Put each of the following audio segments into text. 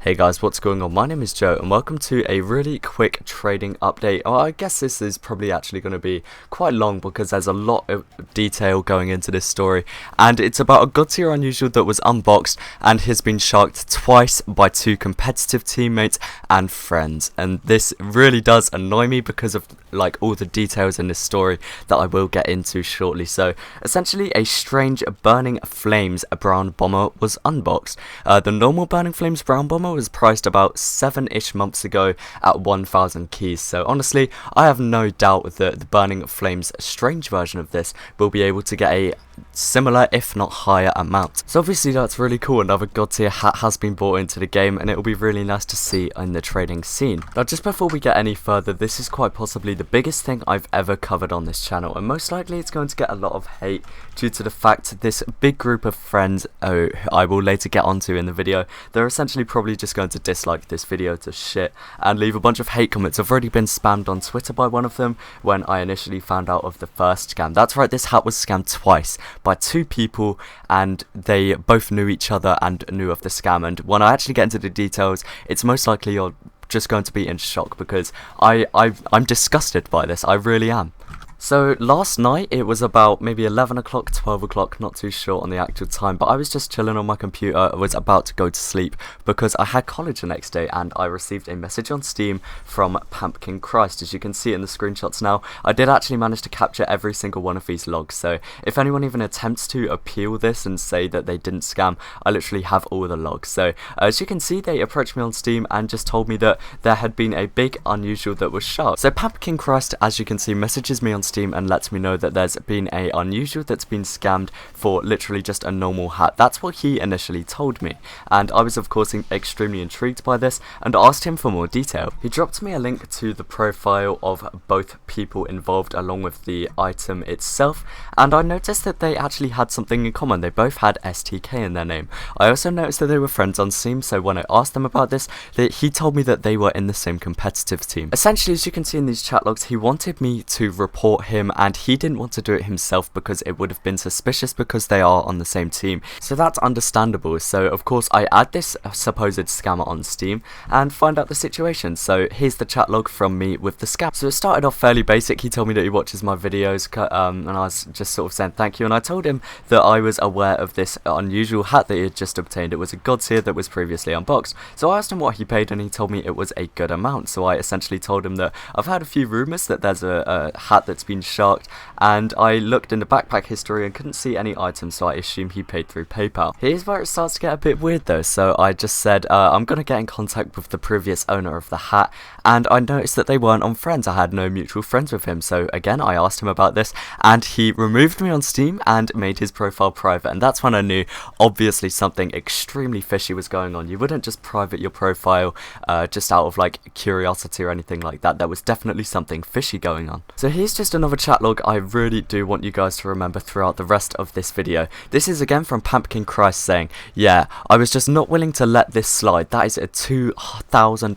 Hey guys, what's going on? My name is Joe and welcome to a really quick trading update. I guess this is probably actually going to be quite long because there's a lot of detail going into this story, and it's about a god tier unusual that was unboxed and has been sharked twice by two competitive teammates and friends. And this really does annoy me because of like all the details in this story that I will get into shortly. So essentially a strange Burning Flames brown bomber was unboxed. The normal Burning Flames brown bomber was priced about 7-ish months ago at 1,000 keys, so honestly I have no doubt that the Burning Flames strange version of this will be able to get a similar if not higher amount. So obviously that's really cool. Another god tier hat has been brought into the game and it will be really nice to see in the trading scene. Now just before we get any further, this is quite possibly the biggest thing I've ever covered on this channel, and most likely it's going to get a lot of hate due to the fact this big group of friends who I will later get onto in the video, they're essentially probably just going to dislike this video to shit and leave a bunch of hate comments. I've already been spammed on Twitter by one of them when I initially found out of the first scam. That's right, this hat was scammed twice by two people and they both knew each other and knew of the scam, and when I actually get into the details it's most likely you're just going to be in shock because I'm disgusted by this, I really am. So last night, it was about maybe 11 o'clock, 12 o'clock, not too sure on the actual time, but I was just chilling on my computer. I was about to go to sleep because I had college the next day and I received a message on Steam from Pumpkin Christ. As you can see in the screenshots now, I did actually manage to capture every single one of these logs, so if anyone even attempts to appeal this and say that they didn't scam, I literally have all the logs. So as you can see, they approached me on Steam and just told me that there had been a big unusual that was sharked. So Pumpkin Christ, as you can see, messages me on Steam and lets me know that there's been a unusual that's been scammed for literally just a normal hat. That's what he initially told me, and I was of course extremely intrigued by this and asked him for more detail. He dropped me a link to the profile of both people involved along with the item itself, and I noticed that they actually had something in common. They both had STK in their name. I also noticed that they were friends on Steam, so when I asked them about this, he told me that they were in the same competitive team. Essentially, as you can see in these chat logs, he wanted me to report him and he didn't want to do it himself because it would have been suspicious because they are on the same team, so that's understandable. So of course I add this supposed scammer on Steam and find out the situation. So here's the chat log from me with the scam. So it started off fairly basic. He told me that he watches my videos and I was just sort of saying thank you, and I told him that I was aware of this unusual hat that he had just obtained. It was a god tier that was previously unboxed, so I asked him what he paid and he told me it was a good amount. So I essentially told him that I've had a few rumours that there's a hat that's been sharked, and I looked in the backpack history and couldn't see any items, so I assumed he paid through PayPal. Here's where it starts to get a bit weird though. So I just said I'm gonna get in contact with the previous owner of the hat, and I noticed that they weren't on friends. I had no mutual friends with him, so again I asked him about this and he removed me on Steam and made his profile private, and that's when I knew obviously something extremely fishy was going on. You wouldn't just private your profile just out of like curiosity or anything like that. There was definitely something fishy going on. So here's just another chat log I really do want you guys to remember throughout the rest of this video. This is again from Pumpkin Christ saying, yeah, I was just not willing to let this slide. That is a $2,000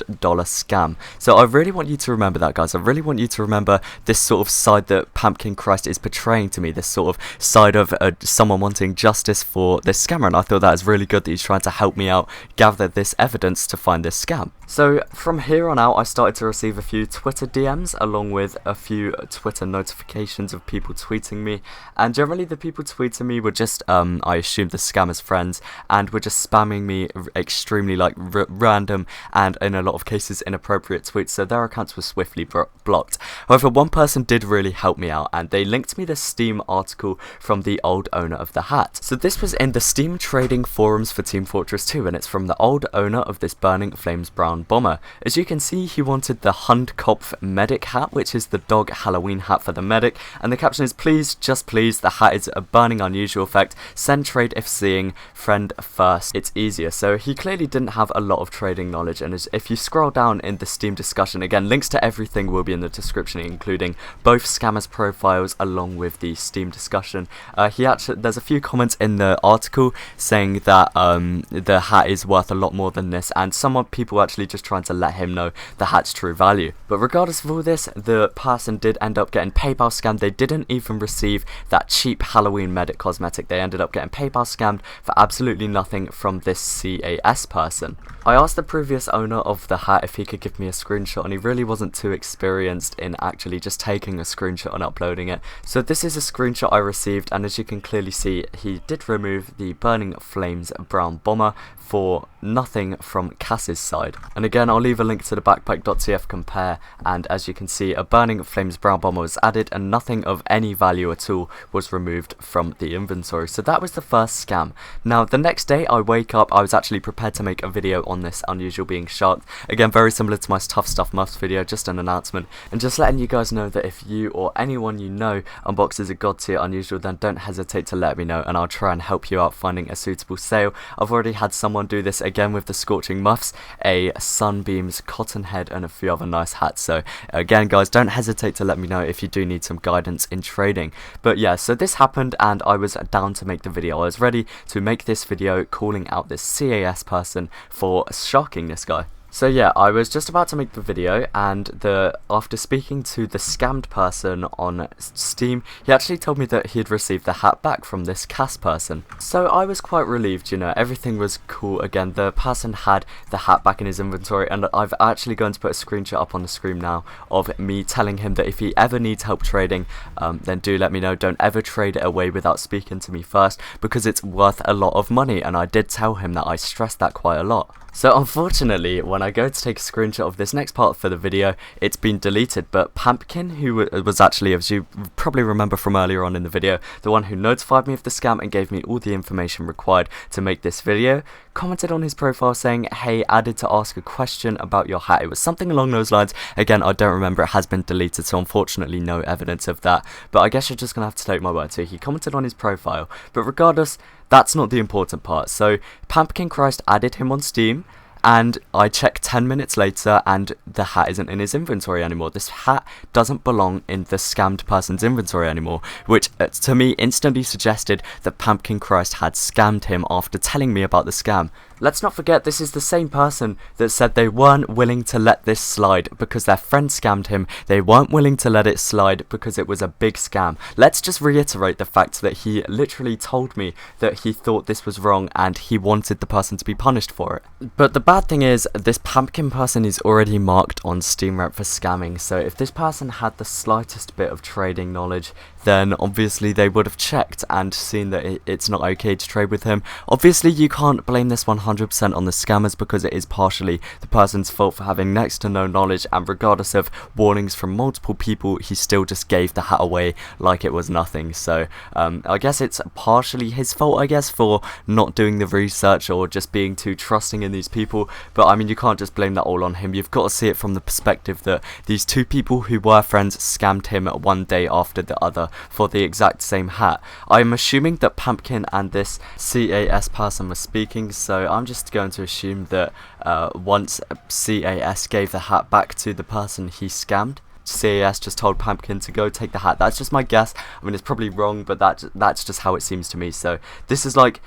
scam. So I really want you to remember that, guys. I really want you to remember this sort of side that Pumpkin Christ is portraying to me, this sort of side of someone wanting justice for this scammer, and I thought that is really good that he's trying to help me out gather this evidence to find this scam. So from here on out I started to receive a few Twitter DMs along with a few Twitter notifications of people tweeting me, and generally the people tweeting me were just I assumed the scammers' friends and were just spamming me extremely like random and in a lot of cases inappropriate tweets, so their accounts were swiftly blocked. However, one person did really help me out and they linked me the Steam article from the old owner of the hat. So this was in the Steam trading forums for Team Fortress 2 and it's from the old owner of this Burning Flames brown bomber. As you can see, he wanted the Hundkopf medic hat, which is the dog Halloween hat for the medic, and the caption is, please, just please, the hat is a burning unusual effect, send trade if seeing, friend first, it's easier. So he clearly didn't have a lot of trading knowledge, and if you scroll down in the Steam discussion, again links to everything will be in the description including both scammers profiles along with the Steam discussion. There's a few comments in the article saying that the hat is worth a lot more than this, and some people actually just trying to let him know the hat's true value. But regardless of all this, the person did end up getting getting PayPal scammed. They didn't even receive that cheap Halloween medic cosmetic. They ended up getting PayPal scammed for absolutely nothing from this CAS person. I asked the previous owner of the hat if he could give me a screenshot, and he really wasn't too experienced in actually just taking a screenshot and uploading it. So this is a screenshot I received, and as you can clearly see, he did remove the Burning Flames brown bomber for nothing from Cass's side. And again, I'll leave a link to the backpack.tf compare, and as you can see, a Burning Flames brown bomber was added and nothing of any value at all was removed from the inventory. So that was the first scam. Now the next day I wake up, I was actually prepared to make a video on this unusual being sharked. Again, very similar to my Tough Stuff Muffs video, just an announcement and just letting you guys know that if you or anyone you know unboxes a god tier unusual, then don't hesitate to let me know and I'll try and help you out finding a suitable sale. I've already had someone do this again with the Scorching Muffs, a Sunbeams cotton head and a few other nice hats. So again guys, don't hesitate to let me know if you do need some guidance in trading. But yeah, so this happened and I was down to make the video. I was ready to make this video calling out this CAS person for sharking this guy. So yeah, I was just about to make the video, and after speaking to the scammed person on Steam, he actually told me that he had received the hat back from this CAS person. So I was quite relieved, you know, everything was cool again. The person had the hat back in his inventory, and I've actually going to put a screenshot up on the screen now of me telling him that if he ever needs help trading, then do let me know. Don't ever trade it away without speaking to me first, because it's worth a lot of money, and I did tell him that. I stressed that quite a lot. So unfortunately, when I go to take a screenshot of this next part for the video, it's been deleted, but Pumpkin, who was actually, as you probably remember from earlier on in the video, the one who notified me of the scam and gave me all the information required to make this video, commented on his profile saying, hey, added to ask a question about your hat. It was something along those lines. Again, I don't remember, it has been deleted, so unfortunately no evidence of that, but I guess you're just gonna have to take my word. So he commented on his profile, but regardless, that's not the important part. So Pumpkin Christ added him on Steam, and I checked 10 minutes later and the hat isn't in his inventory anymore. This hat doesn't belong in the scammed person's inventory anymore, which to me instantly suggested that Pumpkin Christ had scammed him after telling me about the scam. Let's not forget, this is the same person that said they weren't willing to let this slide because their friend scammed him. They weren't willing to let it slide because it was a big scam. Let's just reiterate the fact that he literally told me that he thought this was wrong and he wanted the person to be punished for it. But the bad thing is, this Pumpkin person is already marked on Steam Rep for scamming, so if this person had the slightest bit of trading knowledge, then obviously they would have checked and seen that it's not okay to trade with him. Obviously you can't blame this 100% on the scammers because it is partially the person's fault for having next to no knowledge, and regardless of warnings from multiple people, he still just gave the hat away like it was nothing. So I guess it's partially his fault, I guess, for not doing the research or just being too trusting in these people. But I mean, you can't just blame that all on him. You've got to see it from the perspective that these two people who were friends scammed him one day after the other for the exact same hat. I'm assuming that Pumpkin and this CAS person were speaking, so I'm just going to assume that once CAS gave the hat back to the person he scammed, CAS just told Pumpkin to go take the hat. That's just my guess. I mean, it's probably wrong, but that's just how it seems to me. So this is like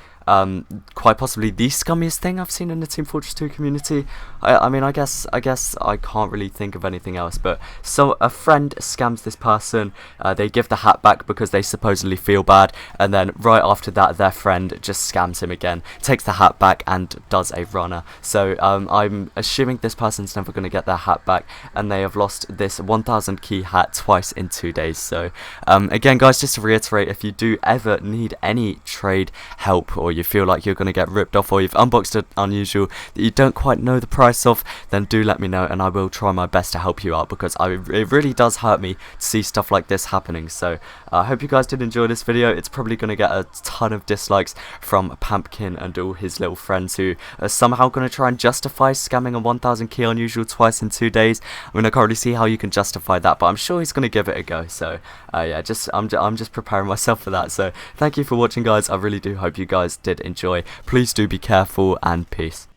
quite possibly the scummiest thing I've seen in the Team Fortress 2 community. I mean, I guess I can't really think of anything else, but so a friend scams this person, they give the hat back because they supposedly feel bad, and then right after that their friend just scams him again, takes the hat back and does a runner. So I'm assuming this person's never going to get their hat back, and they have lost this 1000 key hat twice in 2 days. So again guys, just to reiterate, if you do ever need any trade help, or you feel like you're going to get ripped off, or you've unboxed an unusual that you don't quite know the price of, then do let me know and I will try my best to help you out, because it really does hurt me to see stuff like this happening. So I hope you guys did enjoy this video. It's probably going to get a ton of dislikes from Pumpkin and all his little friends who are somehow going to try and justify scamming a 1000 key unusual twice in 2 days. I mean, I can't really see how you can justify that, but I'm sure he's going to give it a go. So yeah, I'm just preparing myself for that. So thank you for watching guys. I really do hope you guys did enjoy. Please do be careful, and peace.